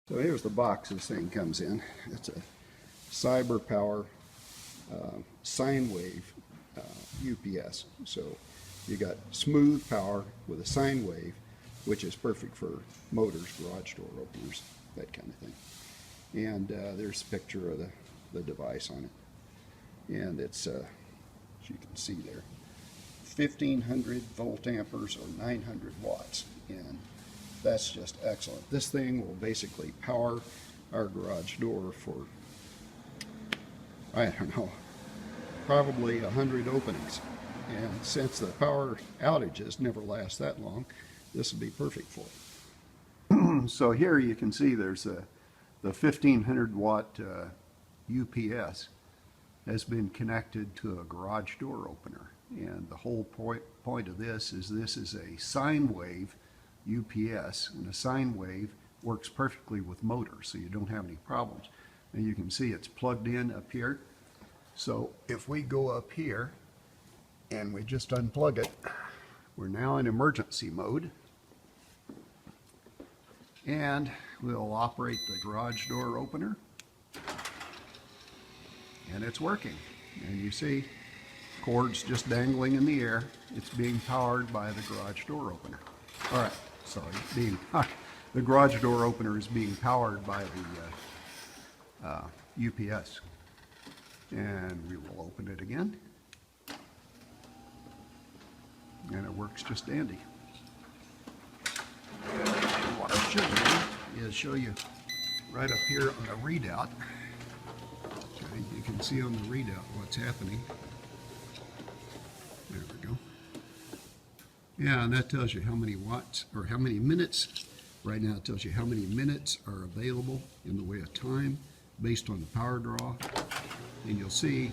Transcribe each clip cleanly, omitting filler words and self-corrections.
So here's the box this thing comes in. It's a CyberPower Sinewave UPS. So you got smooth power with a sine wave, which is perfect for motors, garage door openers, that kind of thing. And there's a picture of the device on it. And it's, as you can see there, 1500 volt amperes or 900 watts. And that's just excellent. This thing will basically power our garage door for, I don't know, probably 100 openings. And since the power outages never last that long, this will be perfect for it. So here you can see there's the 1500 watt UPS has been connected to a garage door opener. And the whole point of this is a sine wave UPS, and a sine wave works perfectly with motors, so you don't have any problems. And you can see it's plugged in up here. So if we go up here and we just unplug it, we're now in emergency mode, and we'll operate the garage door opener, and it's working. And you see cords just dangling in the air. It's being powered by the garage door opener. All right, sorry, the garage door opener is being powered by the UPS. And we will open it again. And it works just dandy. What I should do is show you right up here on the readout. Okay, you can see on the readout what's happening. There we go. Yeah, and that tells you how many watts or how many minutes. Right now it tells you how many minutes are available in the way of time based on the power draw. And you'll see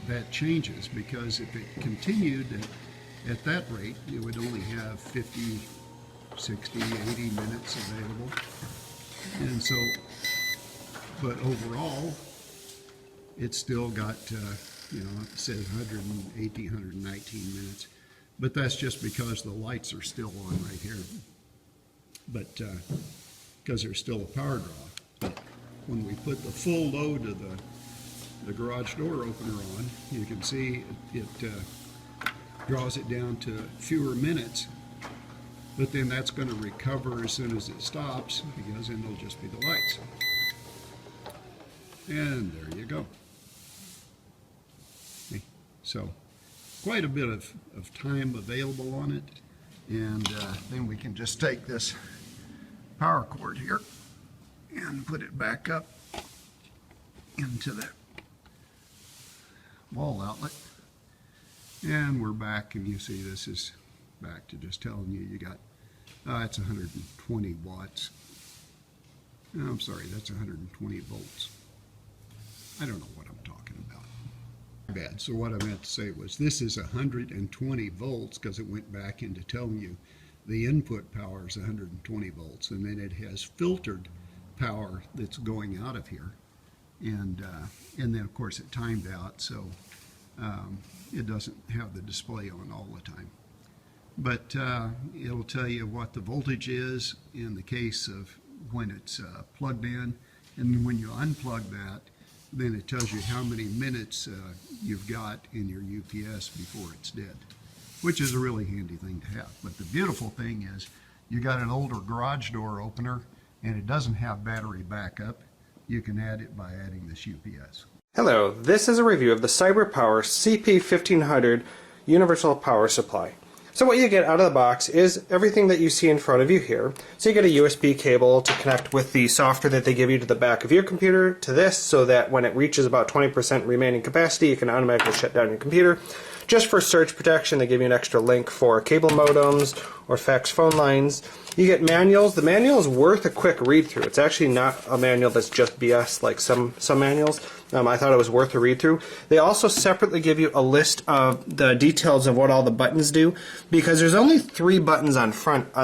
that changes, because if it continued at that rate, it would only have 50, 60, 80 minutes available. And so, but overall, it's still got, you know, it says 118, 119 minutes. But that's just because the lights are still on right here. But because there's still a power draw. But when we put the full load of the garage door opener on, you can see it draws it down to fewer minutes, but then that's going to recover as soon as it stops, because then it'll just be the lights. And there you go. Okay. So quite a bit of time available on it, and then we can just take this power cord here and put it back up into that wall outlet, and we're back, and you see this is back to just telling you got it's 120 watts. No, I'm sorry, that's 120 volts. I don't know what I'm talking about. Bad. So what I meant to say was this is 120 volts because it went back into telling you the input power is 120 volts, and then it has filtered power that's going out of here. And then of course it timed out, so it doesn't have the display on all the time. But it'll tell you what the voltage is in the case of when it's plugged in, and when you unplug that, then it tells you how many minutes you've got in your UPS before it's dead, which is a really handy thing to have. But the beautiful thing is you got an older garage door opener and it doesn't have battery backup. You can add it by adding this UPS. Hello, this is a review of the CyberPower CP1500 Universal Power Supply. So what you get out of the box is everything that you see in front of you here. So you get a USB cable to connect with the software that they give you to the back of your computer to this, so that when it reaches about 20% remaining capacity, you can automatically shut down your computer. Just for surge protection, they give you an extra link for cable modems or fax phone lines. You get manuals. The manual is worth a quick read through. It's actually not a manual that's just BS like some manuals. I thought it was worth a read through. They also separately give you a list of the details of what all the buttons do, because there's only 3 buttons on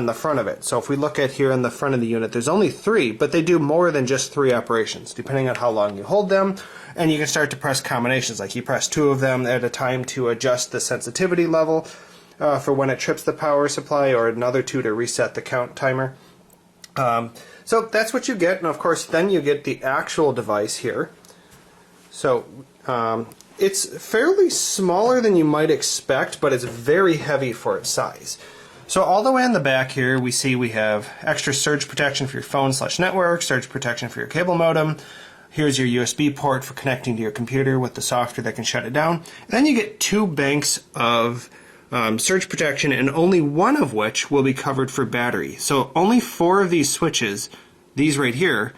the front of it. So if we look at here in the front of the unit, there's only 3, but they do more than just 3 operations, depending on how long you hold them. And you can start to press combinations, like you press 2 of them at a time to adjust the sensitivity level for when it trips the power supply, or another 2 to reset the count timer. So that's what you get, and of course then you get the actual device here. So it's fairly smaller than you might expect, but it's very heavy for its size. So all the way on the back here we see we have extra surge protection for your phone/network, surge protection for your cable modem. Here's your USB port for connecting to your computer with the software that can shut it down. And then you get 2 banks of surge protection, and only one of which will be covered for battery. So only 4 of these switches, these right here,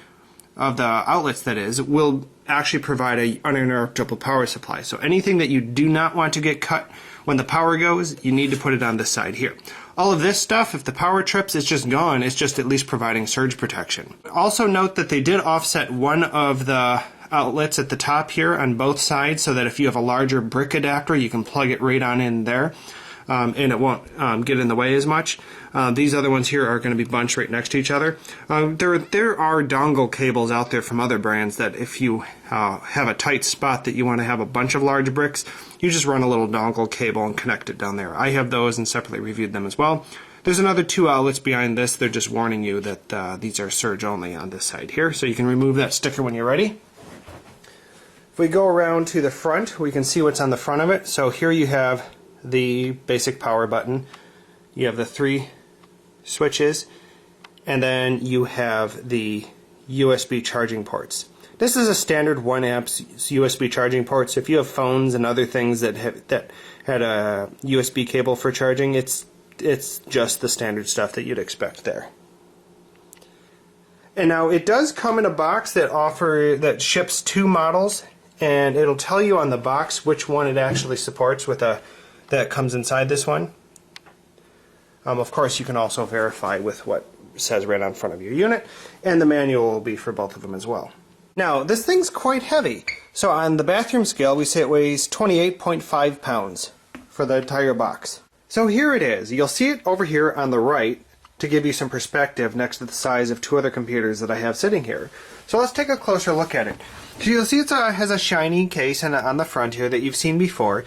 of the outlets that is, will actually provide an uninterruptible power supply. So anything that you do not want to get cut when the power goes, you need to put it on this side here. All of this stuff, if the power trips, it's just gone. It's just at least providing surge protection. Also note that they did offset one of the outlets at the top here on both sides, so that if you have a larger brick adapter, you can plug it right on in there. And it won't get in the way as much. These other ones here are going to be bunched right next to each other. There are dongle cables out there from other brands that if you have a tight spot that you want to have a bunch of large bricks, you just run a little dongle cable and connect it down there. I have those and separately reviewed them as well. There's another 2 outlets behind this. They're just warning you that these are surge only on this side here, so you can remove that sticker when you're ready. If we go around to the front, we can see what's on the front of it. So here you have the basic power button, you have the 3 switches, and then you have the USB charging ports. This is a standard 1 amp USB charging port, so if you have phones and other things that had a USB cable for charging, it's just the standard stuff that you'd expect there. And now it does come in a box that ships 2 models, and it'll tell you on the box which one it actually supports with that comes inside this one. Of course, you can also verify with what says right on front of your unit, and the manual will be for both of them as well. Now, this thing's quite heavy. So on the bathroom scale, we say it weighs 28.5 pounds for the entire box. So here it is. You'll see it over here on the right to give you some perspective next to the size of 2 other computers that I have sitting here. So let's take a closer look at it. So you'll see it has a shiny case on the front here that you've seen before.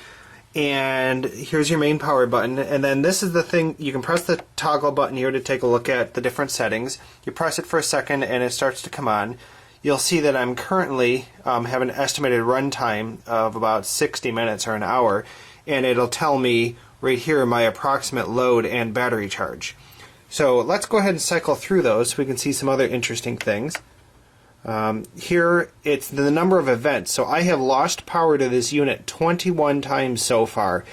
And here's your main power button, and then this is the thing, you can press the toggle button here to take a look at the different settings. You press it for a second and it starts to come on. You'll see that I'm currently have an estimated run time of about 60 minutes or an hour, and it'll tell me right here my approximate load and battery charge. So let's go ahead and cycle through those so we can see some other interesting things. Here it's the number of events. So I have lost power to this unit 21 times so far,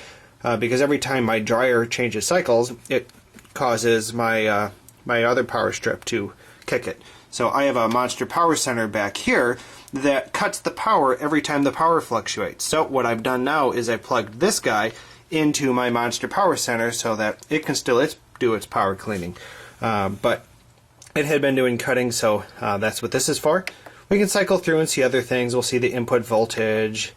because every time my dryer changes cycles, it causes my my other power strip to kick it. So I have a monster power center back here that cuts the power every time the power fluctuates. So what I've done now is I plugged this guy into my monster power center so that it can still do its power cleaning. But it had been doing cutting, so that's what this is for. We can cycle through and see other things. We'll see the input voltage,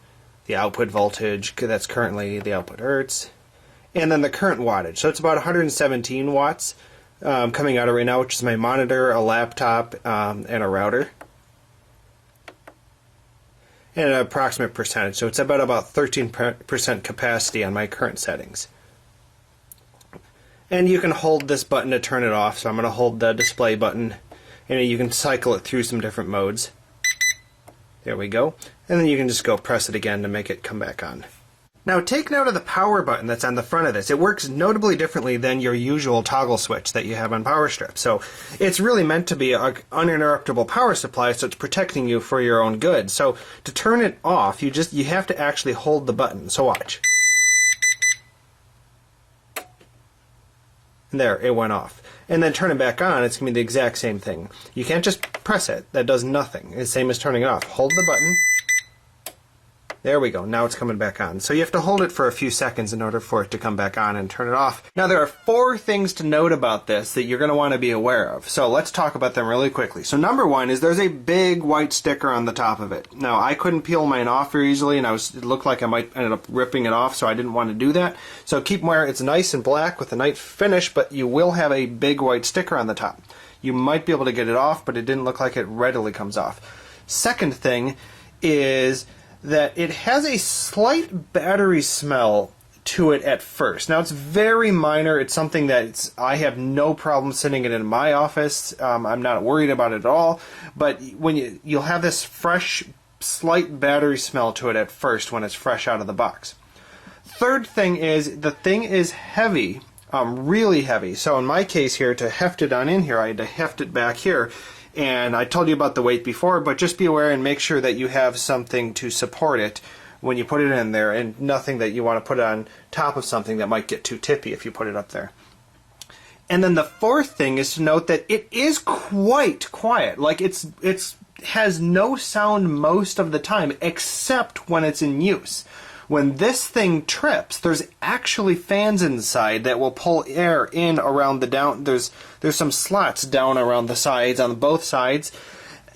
the output voltage, that's currently the output hertz, and then the current wattage. So it's about 117 watts coming out of right now, which is my monitor, a laptop, and a router. And an approximate percentage, so it's about 13% capacity on my current settings. And you can hold this button to turn it off, so I'm going to hold the display button, and you can cycle it through some different modes. There we go. And then you can just go press it again to make it come back on. Now take note of the power button that's on the front of this. It works notably differently than your usual toggle switch that you have on power strips. So it's really meant to be an uninterruptible power supply, so it's protecting you for your own good. So to turn it off, you have to actually hold the button. So watch. And there, it went off. And then turn it back on, it's going to be the exact same thing. You can't just press it. That does nothing. It's the same as turning it off. Hold the button. There we go. Now it's coming back on. So you have to hold it for a few seconds in order for it to come back on and turn it off. Now there are 4 things to note about this that you're going to want to be aware of. So let's talk about them really quickly. So number 1 is there's a big white sticker on the top of it. Now I couldn't peel mine off very easily, and it looked like I might end up ripping it off, so I didn't want to do that. So keep wearing it's nice and black with a nice finish, but you will have a big white sticker on the top. You might be able to get it off, but it didn't look like it readily comes off. Second thing is that it has a slight battery smell to it at first. Now it's very minor. It's something that I have no problem sitting it in my office. I'm not worried about it at all. But when you'll have this fresh, slight battery smell to it at first when it's fresh out of the box. Third thing is the thing is heavy, really heavy. So in my case here, to heft it on in here, I had to heft it back here. And I told you about the weight before, but just be aware and make sure that you have something to support it when you put it in there, and nothing that you want to put on top of something that might get too tippy if you put it up there. And then the fourth thing is to note that it is quite quiet. Like it's has no sound most of the time except when it's in use. When this thing trips, there's actually fans inside that will pull air in around the down. There's some slots down around the sides on both sides,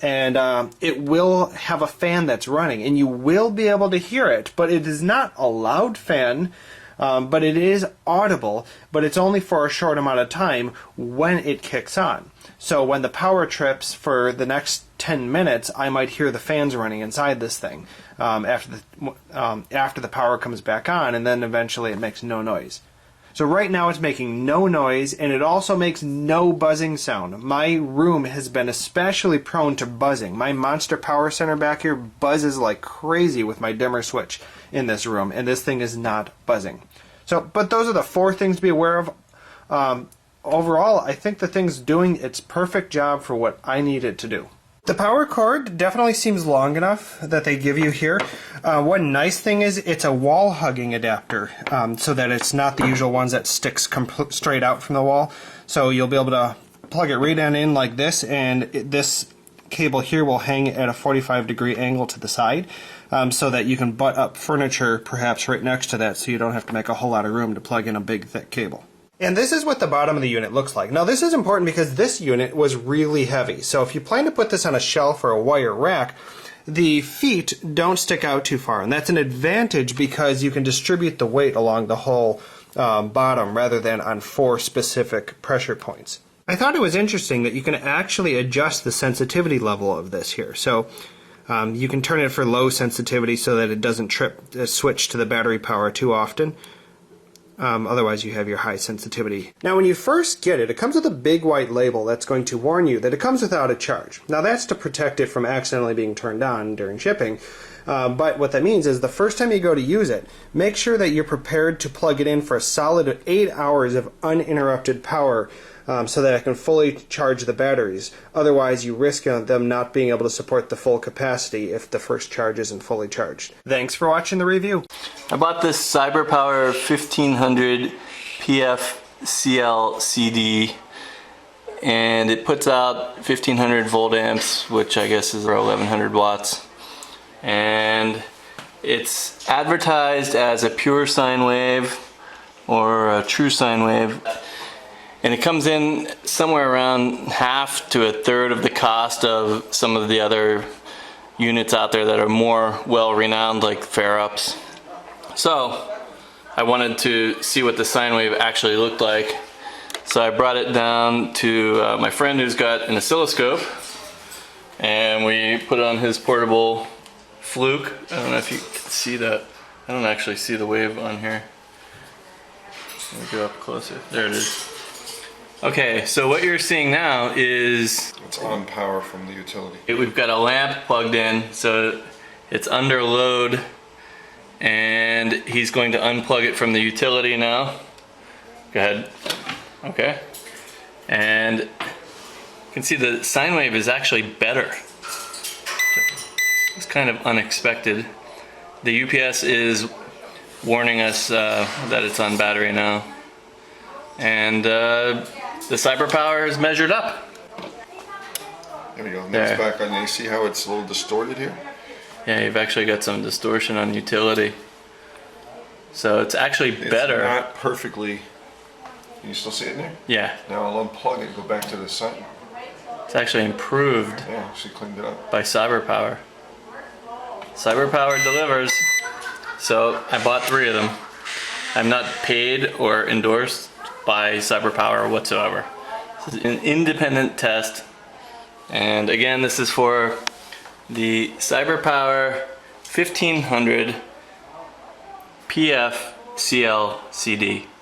and it will have a fan that's running, and you will be able to hear it, but it is not a loud fan, but it is audible, but it's only for a short amount of time when it kicks on. So when the power trips for the next 10 minutes, I might hear the fans running inside this thing after the power comes back on, and then eventually it makes no noise. So right now it's making no noise, and it also makes no buzzing sound. My room has been especially prone to buzzing. My monster power center back here buzzes like crazy with my dimmer switch in this room, and this thing is not buzzing. So, but those are the four things to be aware of. Overall, I think the thing's doing its perfect job for what I need it to do. The power cord definitely seems long enough that they give you here. One nice thing is it's a wall hugging adapter, so that it's not the usual ones that sticks straight out from the wall. So you'll be able to plug it right on in like this, and this cable here will hang at a 45-degree angle to the side, so that you can butt up furniture perhaps right next to that, so you don't have to make a whole lot of room to plug in a big thick cable. And this is what the bottom of the unit looks like. Now this is important because this unit was really heavy. So if you plan to put this on a shelf or a wire rack, the feet don't stick out too far. And that's an advantage because you can distribute the weight along the whole bottom rather than on 4 specific pressure points. I thought it was interesting that you can actually adjust the sensitivity level of this here. So you can turn it for low sensitivity so that it doesn't switch to the battery power too often. Otherwise you have your high sensitivity. Now when you first get it, it comes with a big white label that's going to warn you that it comes without a charge. Now that's to protect it from accidentally being turned on during shipping. But what that means is the first time you go to use it, make sure that you're prepared to plug it in for a solid 8 hours of uninterrupted power so that it can fully charge the batteries. Otherwise you risk them not being able to support the full capacity if the first charge isn't fully charged. Thanks for watching the review. I bought this CyberPower 1500 PFCLCD, and it puts out 1500 volt amps, which I guess is around 1100 watts. And it's advertised as a pure sine wave or a true sine wave. And it comes in somewhere around half to a third of the cost of some of the other units out there that are more well-renowned, like Fairups. So I wanted to see what the sine wave actually looked like. So I brought it down to my friend who's got an oscilloscope, and we put it on his portable Fluke. I don't know if you can see that. I don't actually see the wave on here. Let me go up closer. There it is. Okay, so what you're seeing now is it's on power from the utility. We've got a lamp plugged in, so it's under load, and he's going to unplug it from the utility now. Go ahead. Okay. And you can see the sine wave is actually better. It's kind of unexpected. The UPS is warning us that it's on battery now. And the CyberPower is measured up. There we go. Now it's back on. You see how it's a little distorted here? Yeah, you've actually got some distortion on utility. So it's actually better. It's not perfectly. Can you still see it in there? Yeah. Now I'll unplug it and go back to the site. It's actually improved. Yeah, she cleaned it up. By CyberPower. CyberPower delivers. So I bought 3 of them. I'm not paid or endorsed by CyberPower whatsoever. This is an independent test, and again, this is for the CyberPower 1500 PFCLCD PFCLCD